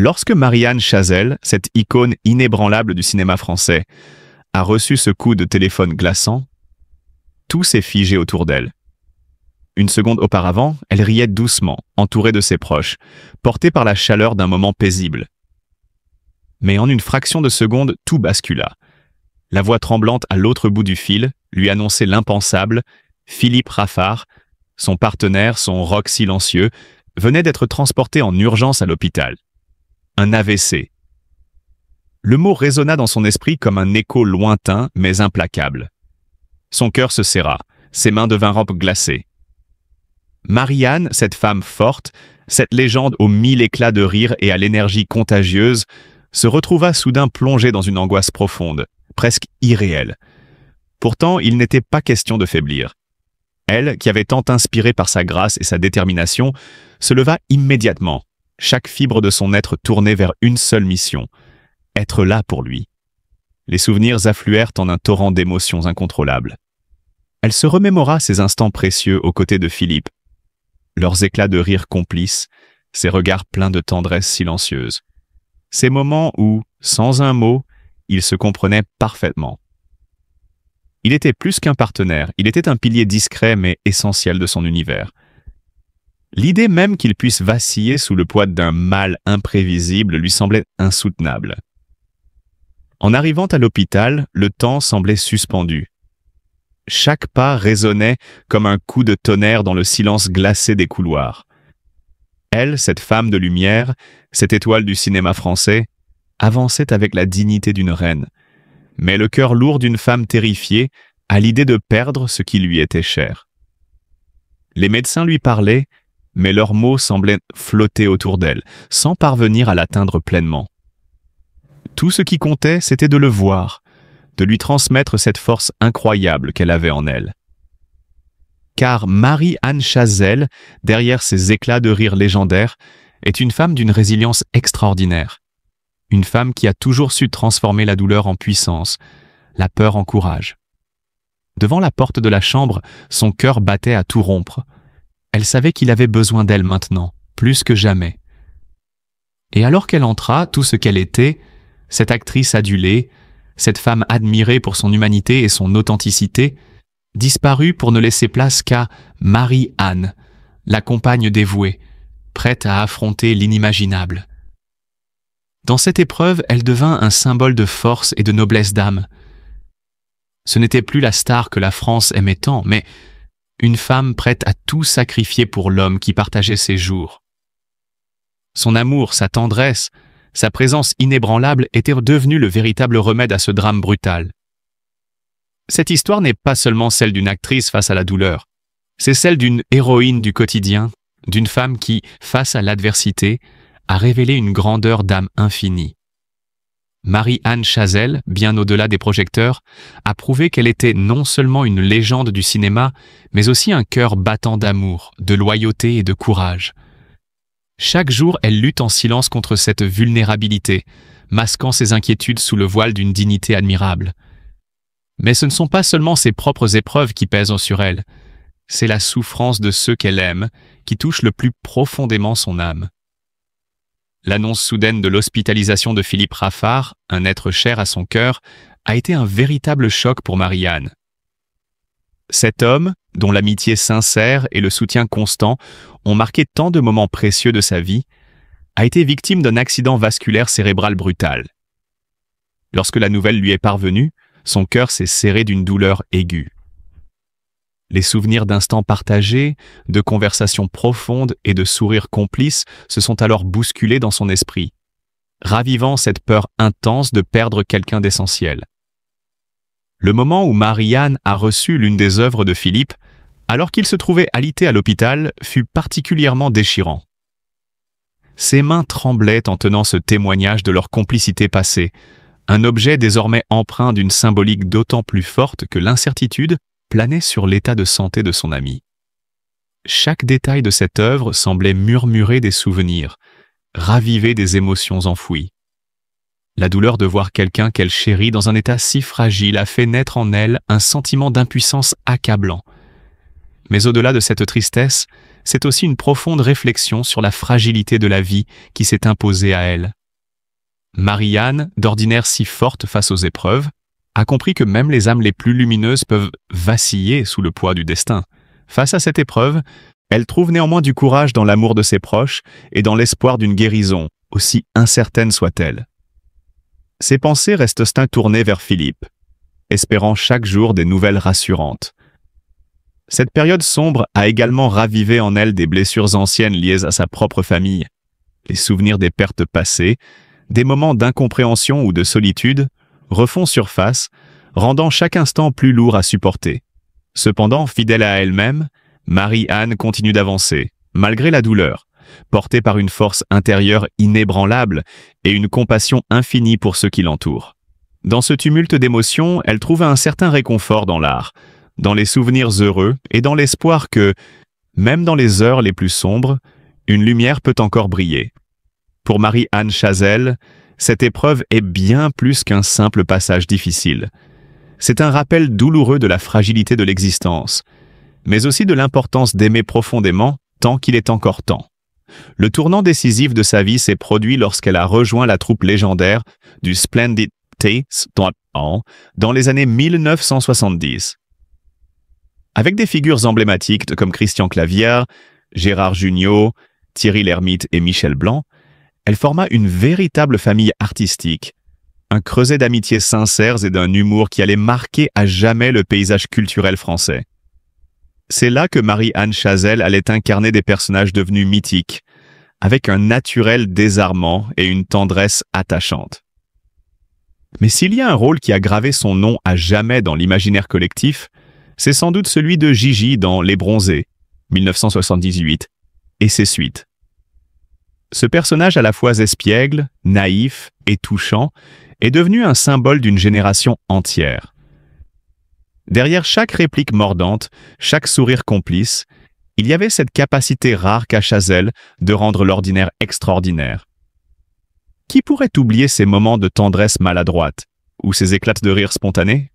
Lorsque Marie-Anne Chazelle, cette icône inébranlable du cinéma français, a reçu ce coup de téléphone glaçant, tout s'est figé autour d'elle. Une seconde auparavant, elle riait doucement, entourée de ses proches, portée par la chaleur d'un moment paisible. Mais en une fraction de seconde, tout bascula. La voix tremblante à l'autre bout du fil lui annonçait l'impensable. Philippe Raffard, son partenaire, son rock silencieux, venait d'être transporté en urgence à l'hôpital. Un AVC. Le mot résonna dans son esprit comme un écho lointain mais implacable. Son cœur se serra, ses mains devinrent glacées. Marie-Anne, cette femme forte, cette légende aux 1000 éclats de rire et à l'énergie contagieuse, se retrouva soudain plongée dans une angoisse profonde, presque irréelle. Pourtant, il n'était pas question de faiblir. Elle, qui avait tant inspiré par sa grâce et sa détermination, se leva immédiatement, chaque fibre de son être tournée vers une seule mission, être là pour lui. Les souvenirs affluèrent en un torrent d'émotions incontrôlables. Elle se remémora ces instants précieux aux côtés de Philippe, leurs éclats de rire complices, ses regards pleins de tendresse silencieuse. Ces moments où, sans un mot, ils se comprenaient parfaitement. Il était plus qu'un partenaire, il était un pilier discret mais essentiel de son univers. L'idée même qu'il puisse vaciller sous le poids d'un mal imprévisible lui semblait insoutenable. En arrivant à l'hôpital, le temps semblait suspendu. Chaque pas résonnait comme un coup de tonnerre dans le silence glacé des couloirs. Elle, cette femme de lumière, cette étoile du cinéma français, avançait avec la dignité d'une reine, mais le cœur lourd d'une femme terrifiée à l'idée de perdre ce qui lui était cher. Les médecins lui parlaient, mais leurs mots semblaient flotter autour d'elle, sans parvenir à l'atteindre pleinement. Tout ce qui comptait, c'était de le voir, de lui transmettre cette force incroyable qu'elle avait en elle. Car Marie-Anne Chazelle, derrière ses éclats de rire légendaires, est une femme d'une résilience extraordinaire. Une femme qui a toujours su transformer la douleur en puissance, la peur en courage. Devant la porte de la chambre, son cœur battait à tout rompre. Elle savait qu'il avait besoin d'elle maintenant, plus que jamais. Et alors qu'elle entra, tout ce qu'elle était, cette actrice adulée, cette femme admirée pour son humanité et son authenticité, disparut pour ne laisser place qu'à Marie-Anne, la compagne dévouée, prête à affronter l'inimaginable. Dans cette épreuve, elle devint un symbole de force et de noblesse d'âme. Ce n'était plus la star que la France aimait tant, mais une femme prête à tout sacrifier pour l'homme qui partageait ses jours. Son amour, sa tendresse, sa présence inébranlable étaient devenus le véritable remède à ce drame brutal. Cette histoire n'est pas seulement celle d'une actrice face à la douleur, c'est celle d'une héroïne du quotidien, d'une femme qui, face à l'adversité, a révélé une grandeur d'âme infinie. Marie-Anne Chazelle, bien au-delà des projecteurs, a prouvé qu'elle était non seulement une légende du cinéma, mais aussi un cœur battant d'amour, de loyauté et de courage. Chaque jour, elle lutte en silence contre cette vulnérabilité, masquant ses inquiétudes sous le voile d'une dignité admirable. Mais ce ne sont pas seulement ses propres épreuves qui pèsent sur elle, c'est la souffrance de ceux qu'elle aime qui touche le plus profondément son âme. L'annonce soudaine de l'hospitalisation de Philippe Raffard, un être cher à son cœur, a été un véritable choc pour Marie-Anne. Cet homme, dont l'amitié sincère et le soutien constant ont marqué tant de moments précieux de sa vie, a été victime d'un accident vasculaire cérébral brutal. Lorsque la nouvelle lui est parvenue, son cœur s'est serré d'une douleur aiguë. Les souvenirs d'instants partagés, de conversations profondes et de sourires complices se sont alors bousculés dans son esprit, ravivant cette peur intense de perdre quelqu'un d'essentiel. Le moment où Marie-Anne a reçu l'une des œuvres de Philippe, alors qu'il se trouvait alité à l'hôpital, fut particulièrement déchirant. Ses mains tremblaient en tenant ce témoignage de leur complicité passée, un objet désormais empreint d'une symbolique d'autant plus forte que l'incertitude planait sur l'état de santé de son ami. Chaque détail de cette œuvre semblait murmurer des souvenirs, raviver des émotions enfouies. La douleur de voir quelqu'un qu'elle chérit dans un état si fragile a fait naître en elle un sentiment d'impuissance accablant. Mais au-delà de cette tristesse, c'est aussi une profonde réflexion sur la fragilité de la vie qui s'est imposée à elle. Marie-Anne, d'ordinaire si forte face aux épreuves, a compris que même les âmes les plus lumineuses peuvent vaciller sous le poids du destin. Face à cette épreuve, elle trouve néanmoins du courage dans l'amour de ses proches et dans l'espoir d'une guérison, aussi incertaine soit-elle. Ses pensées restent tournées vers Philippe, espérant chaque jour des nouvelles rassurantes. Cette période sombre a également ravivé en elle des blessures anciennes liées à sa propre famille, les souvenirs des pertes passées, des moments d'incompréhension ou de solitude refont surface, rendant chaque instant plus lourd à supporter. Cependant, fidèle à elle-même, Marie-Anne continue d'avancer, malgré la douleur, portée par une force intérieure inébranlable et une compassion infinie pour ceux qui l'entourent. Dans ce tumulte d'émotions, elle trouve un certain réconfort dans l'art, dans les souvenirs heureux et dans l'espoir que, même dans les heures les plus sombres, une lumière peut encore briller. Pour Marie-Anne Chazelle, cette épreuve est bien plus qu'un simple passage difficile. C'est un rappel douloureux de la fragilité de l'existence, mais aussi de l'importance d'aimer profondément tant qu'il est encore temps. Le tournant décisif de sa vie s'est produit lorsqu'elle a rejoint la troupe légendaire du Splendid Theatre dans les années 1970. Avec des figures emblématiques comme Christian Clavière, Gérard Jugnot, Thierry Lhermitte et Michel Blanc, elle forma une véritable famille artistique, un creuset d'amitiés sincères et d'un humour qui allait marquer à jamais le paysage culturel français. C'est là que Marie-Anne Chazelle allait incarner des personnages devenus mythiques, avec un naturel désarmant et une tendresse attachante. Mais s'il y a un rôle qui a gravé son nom à jamais dans l'imaginaire collectif, c'est sans doute celui de Gigi dans Les Bronzés, 1978, et ses suites. Ce personnage à la fois espiègle, naïf et touchant est devenu un symbole d'une génération entière. Derrière chaque réplique mordante, chaque sourire complice, il y avait cette capacité rare qu'a Chazelle de rendre l'ordinaire extraordinaire. Qui pourrait oublier ces moments de tendresse maladroite, ou ces éclats de rire spontanés?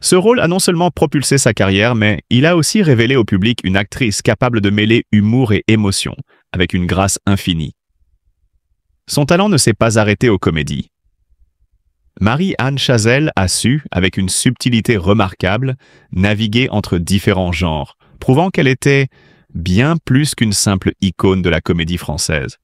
Ce rôle a non seulement propulsé sa carrière, mais il a aussi révélé au public une actrice capable de mêler humour et émotion, avec une grâce infinie. Son talent ne s'est pas arrêté aux comédies. Marie-Anne Chazelle a su, avec une subtilité remarquable, naviguer entre différents genres, prouvant qu'elle était bien plus qu'une simple icône de la comédie française.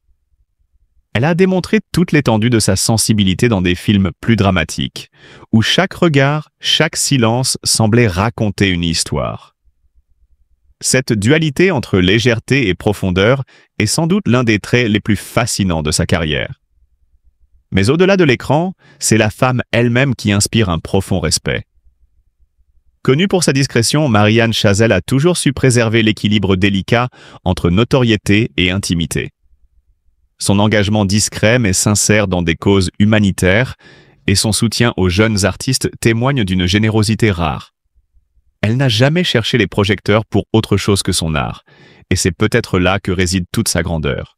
Elle a démontré toute l'étendue de sa sensibilité dans des films plus dramatiques, où chaque regard, chaque silence semblait raconter une histoire. Cette dualité entre légèreté et profondeur est sans doute l'un des traits les plus fascinants de sa carrière. Mais au-delà de l'écran, c'est la femme elle-même qui inspire un profond respect. Connue pour sa discrétion, Marie-Anne Chazelle a toujours su préserver l'équilibre délicat entre notoriété et intimité. Son engagement discret mais sincère dans des causes humanitaires et son soutien aux jeunes artistes témoignent d'une générosité rare. Elle n'a jamais cherché les projecteurs pour autre chose que son art, et c'est peut-être là que réside toute sa grandeur.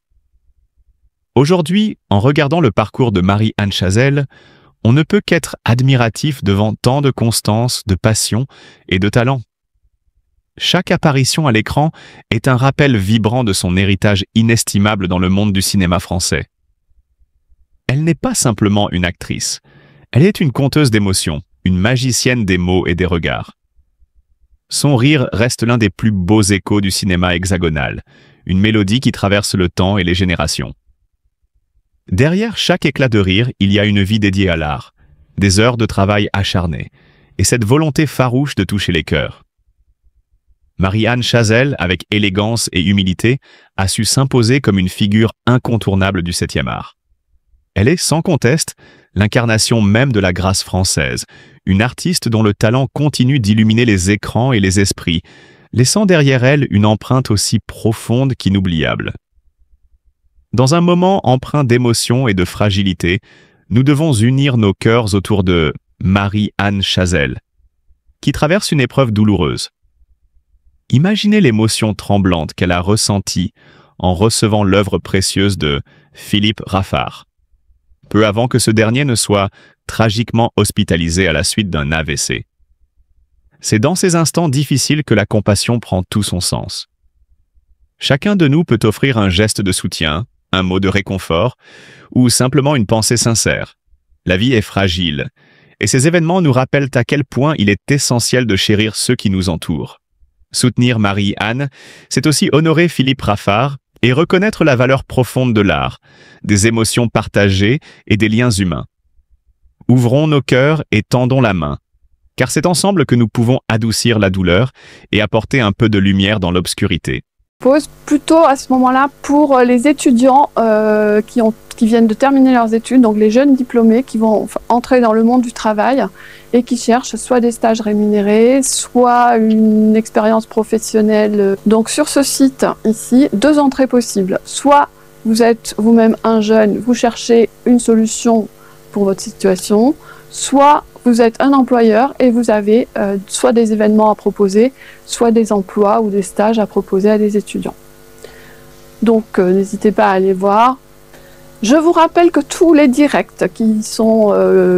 Aujourd'hui, en regardant le parcours de Marie-Anne Chazelle, on ne peut qu'être admiratif devant tant de constance, de passion et de talent. Chaque apparition à l'écran est un rappel vibrant de son héritage inestimable dans le monde du cinéma français. Elle n'est pas simplement une actrice, elle est une conteuse d'émotions, une magicienne des mots et des regards. Son rire reste l'un des plus beaux échos du cinéma hexagonal, une mélodie qui traverse le temps et les générations. Derrière chaque éclat de rire, il y a une vie dédiée à l'art, des heures de travail acharnées, et cette volonté farouche de toucher les cœurs. Marie-Anne Chazelle, avec élégance et humilité, a su s'imposer comme une figure incontournable du 7e art. Elle est, sans conteste, l'incarnation même de la grâce française, une artiste dont le talent continue d'illuminer les écrans et les esprits, laissant derrière elle une empreinte aussi profonde qu'inoubliable. Dans un moment empreint d'émotion et de fragilité, nous devons unir nos cœurs autour de Marie-Anne Chazelle, qui traverse une épreuve douloureuse. Imaginez l'émotion tremblante qu'elle a ressentie en recevant l'œuvre précieuse de Philippe Raffard, peu avant que ce dernier ne soit tragiquement hospitalisé à la suite d'un AVC. C'est dans ces instants difficiles que la compassion prend tout son sens. Chacun de nous peut offrir un geste de soutien, un mot de réconfort ou simplement une pensée sincère. La vie est fragile et ces événements nous rappellent à quel point il est essentiel de chérir ceux qui nous entourent. Soutenir Marie-Anne, c'est aussi honorer Philippe Raffard et reconnaître la valeur profonde de l'art, des émotions partagées et des liens humains. Ouvrons nos cœurs et tendons la main, car c'est ensemble que nous pouvons adoucir la douleur et apporter un peu de lumière dans l'obscurité. Pose plutôt à ce moment-là pour les étudiants qui viennent de terminer leurs études, donc les jeunes diplômés qui vont entrer dans le monde du travail et qui cherchent soit des stages rémunérés, soit une expérience professionnelle. Donc sur ce site ici, 2 entrées possibles. Soit vous êtes vous-même un jeune, vous cherchez une solution pour votre situation, soit vous êtes un employeur et vous avez soit des événements à proposer, soit des emplois ou des stages à proposer à des étudiants. Donc n'hésitez pas à aller voir. Je vous rappelle que tous les directs qui sont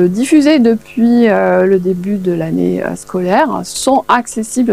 diffusés depuis le début de l'année scolaire sont accessibles